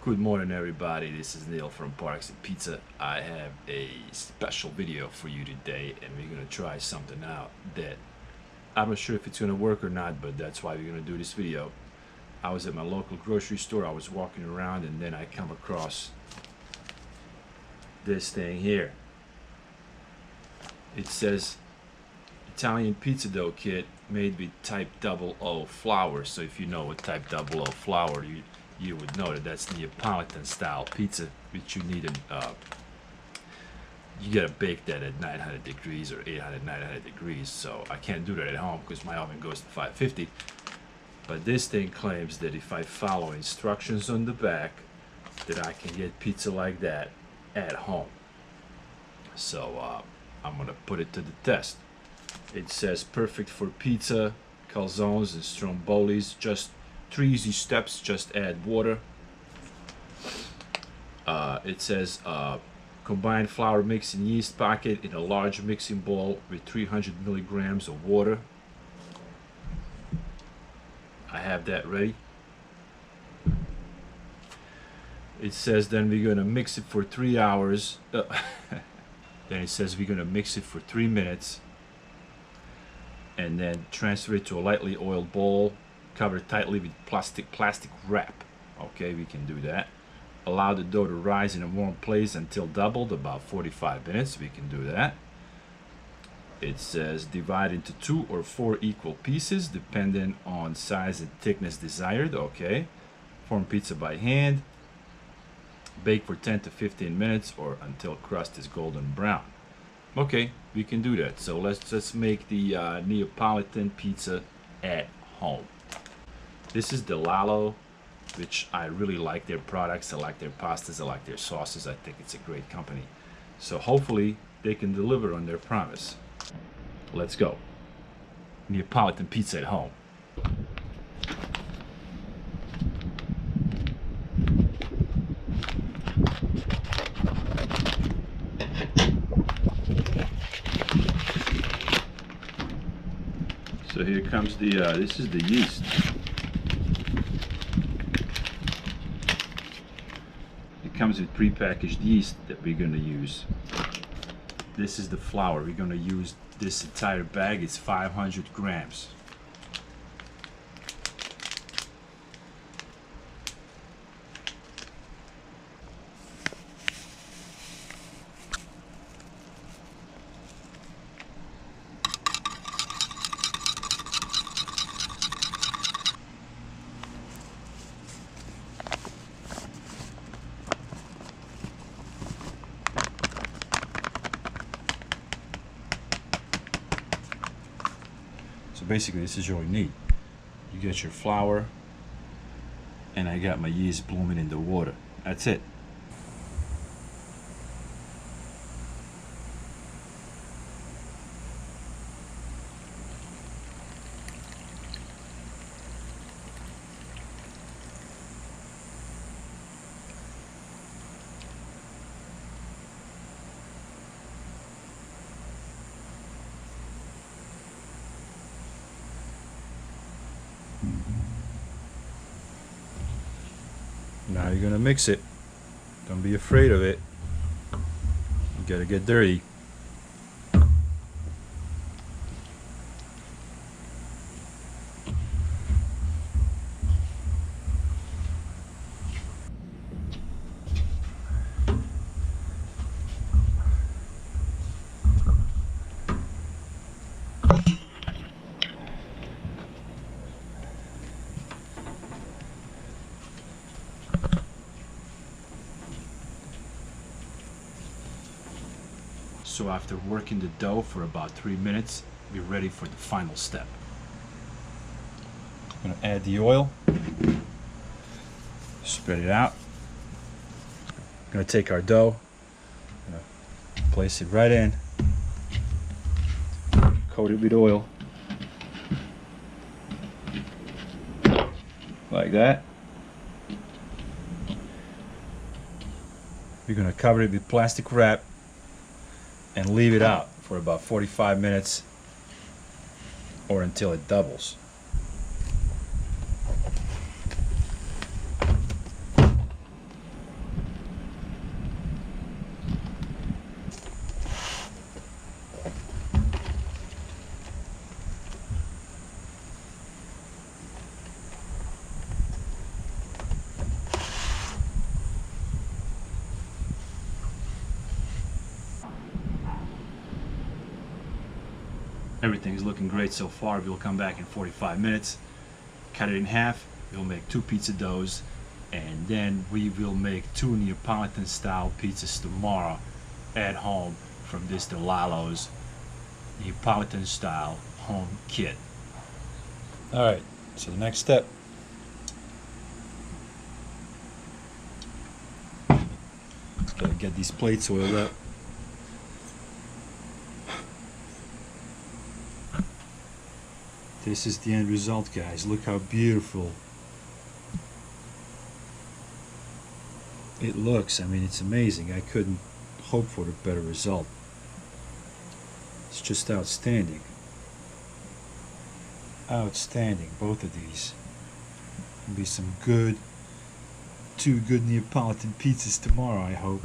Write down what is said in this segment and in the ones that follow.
Good morning, everybody. This is Neil from Parks and Pizza. I have a special video for you today, and we're gonna try something out that I'm not sure if it's gonna work or not, but that's why we're gonna do this video. I was at my local grocery store. I was walking around, and then I come across this thing here. It says Italian pizza dough kit made with type 00 flour. So if you know what type 00 flour, you would know that that's Neapolitan style pizza, which you need you gotta bake that at 900 degrees or 800, 900 degrees. So I can't do that at home because my oven goes to 550. But this thing claims that if I follow instructions on the back, that I can get pizza like that at home. So I'm gonna put it to the test. It says perfect for pizza, calzones, and strombolis. Just 3 easy steps. Just add water. It says combine flour mix and yeast packet in a large mixing bowl with 300 milligrams of water. I have that ready. It says then we're gonna mix it for 3 hours. Then it says we're gonna mix it for 3 minutes, and then transfer it to a lightly oiled bowl. Cover it tightly with plastic wrap. Okay, we can do that. Allow the dough to rise in a warm place until doubled, about 45 minutes. We can do that. It says divide into 2 or 4 equal pieces, depending on size and thickness desired. Okay. Form pizza by hand. Bake for 10 to 15 minutes or until crust is golden brown. Okay, we can do that. So let's make the Neapolitan pizza at home. This is Delallo, which I really like their products. I like their pastas. I like their sauces. I think it's a great company. So hopefully they can deliver on their promise. Let's go. Neapolitan pizza at home. So here comes the, this is the yeast. It comes with prepackaged yeast that we're going to use. This is the flour. We're going to use this entire bag. It's 500 grams. So basically this is all you need. You get your flour, and I got my yeast blooming in the water. That's it. Now you're gonna mix it. Don't be afraid of it. You gotta get dirty. So after working the dough for about 3 minutes, we're ready for the final step. I'm gonna add the oil, spread it out. I'm gonna take our dough, place it right in, coat it with oil, like that. We're gonna cover it with plastic wrap and leave it out for about 45 minutes or until it doubles. Everything's looking great so far. We'll come back in 45 minutes, cut it in half. We'll make 2 pizza doughs, and then we will make 2 Neapolitan style pizzas tomorrow at home from this Delallo's Neapolitan style home kit. Alright, so the next step. Gotta get these plates oiled up. This is the end result, guys. Look how beautiful it looks. I mean, it's amazing. I couldn't hope for a better result. It's just outstanding. Outstanding, both of these. There'll be some good, 2 good Neapolitan pizzas tomorrow, I hope.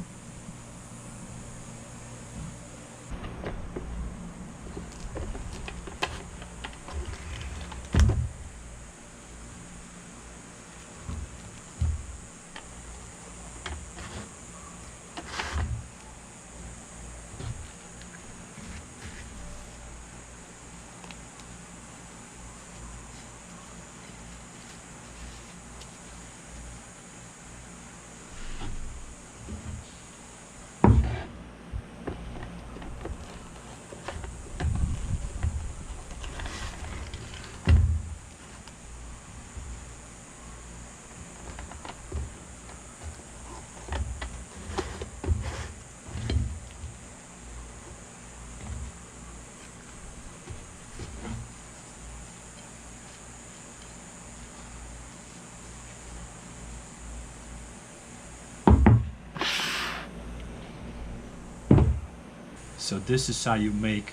So this is how you make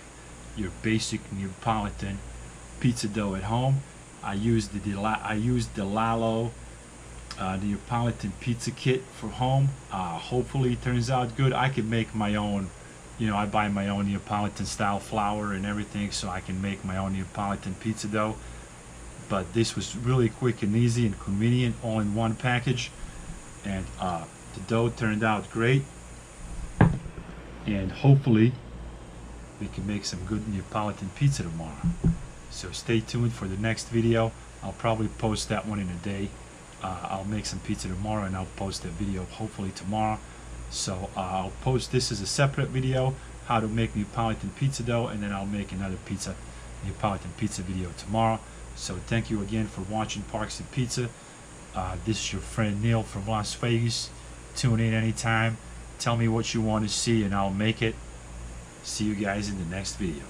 your basic Neapolitan pizza dough at home. I used Delallo Neapolitan pizza kit for home. Hopefully it turns out good. I can make my own, I buy my own Neapolitan style flour and everything, so I can make my own Neapolitan pizza dough. But this was really quick and easy and convenient, all in one package. And the dough turned out great. And hopefully we can make some good Neapolitan pizza tomorrow. So stay tuned for the next video. I'll probably post that one in a day. I'll make some pizza tomorrow and I'll post that video hopefully tomorrow. So I'll post this as a separate video, how to make Neapolitan pizza dough, and then I'll make another Neapolitan pizza video tomorrow. So thank you again for watching Parks and Pizza. This is your friend Neil from Las Vegas. Tune in anytime. Tell me what you want to see and I'll make it. See you guys in the next video.